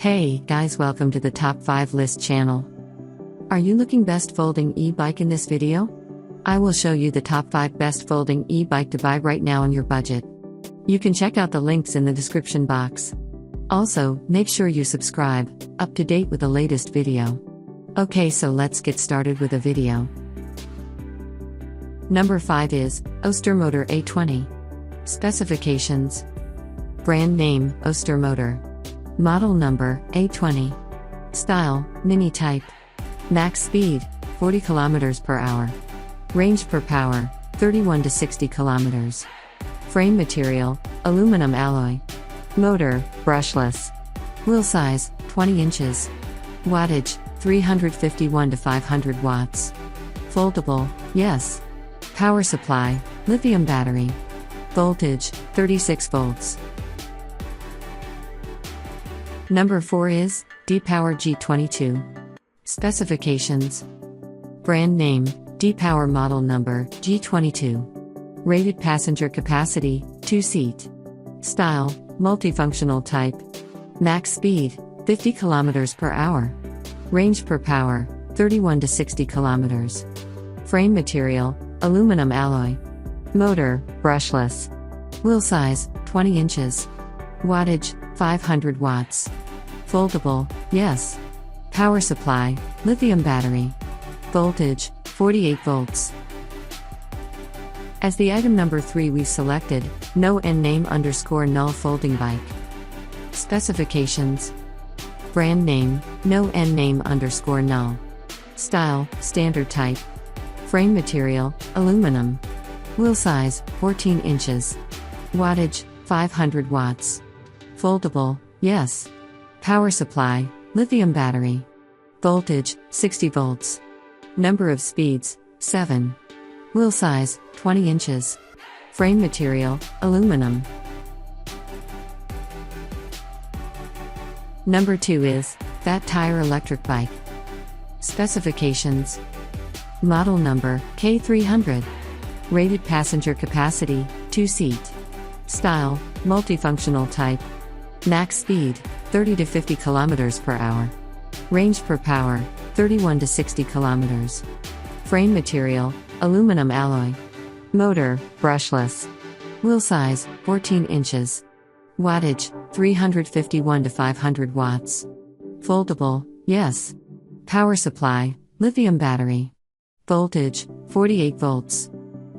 Hey guys, welcome to the Top 5 List channel. Are you looking best folding e-bike in this video? I will show you the top 5 best folding e-bike to buy right now on your budget. You can check out the links in the description box. Also, make sure you subscribe, up to date with the latest video. Okay, so let's get started with the video. Number 5 is Ostermotor A20. Specifications. Brand name, Ostermotor. Model number, A20. Style, mini type. Max speed, 40 km per hour. Range per power, 31 to 60 km. Frame material, aluminum alloy. Motor, brushless. Wheel size, 20 inches. Wattage, 351 to 500 watts. Foldable, yes. Power supply, lithium battery. Voltage, 36 volts. Number 4 is D-Power G22. Specifications. Brand name, D-Power model number, G22. Rated passenger capacity, 2-seat. Style, multifunctional type. Max speed, 50 km per hour. Range per power, 31 to 60 km. Frame material, aluminum alloy. Motor, brushless. Wheel size, 20 inches. Wattage, 500 watts. Foldable, yes. Power supply, lithium battery. Voltage, 48 volts. As the item number 3 we selected, no name _ null folding bike. Specifications. Brand name, no name _ null. Style, standard type. Frame material, aluminum. Wheel size, 14 inches. Wattage, 500 watts. Foldable, yes. Power supply, lithium battery. Voltage, 60 volts. Number of speeds, 7. Wheel size, 20 inches. Frame material, aluminum. Number 2 is Fat Tire electric bike. Specifications. Model number, K300. Rated passenger capacity, 2-seat. Style, multifunctional type. Max speed, 30 to 50 km per hour. Range per power, 31 to 60 km. Frame material, aluminum alloy. Motor, brushless. Wheel size, 14 inches. Wattage, 351 to 500 watts. Foldable, yes. Power supply, lithium battery. Voltage, 48 volts.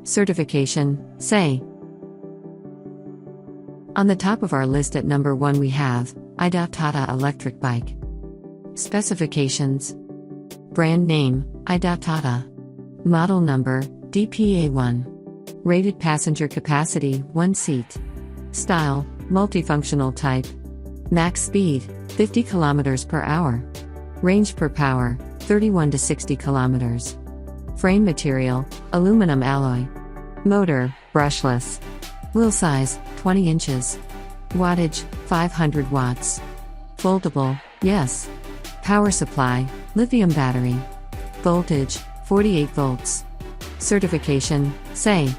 Certification, say. On the top of our list at number 1 we have Tata electric bike. Specifications. Brand name, Tata. Model number, DPA1. Rated passenger capacity, 1 seat. Style, multifunctional type. Max speed, 50 km per hour. Range per power, 31 to 60 km. Frame material, aluminum alloy. Motor, brushless. Wheel size, 20 inches. Wattage, 500 watts. Foldable, yes. Power supply, lithium battery. Voltage, 48 volts. Certification, say.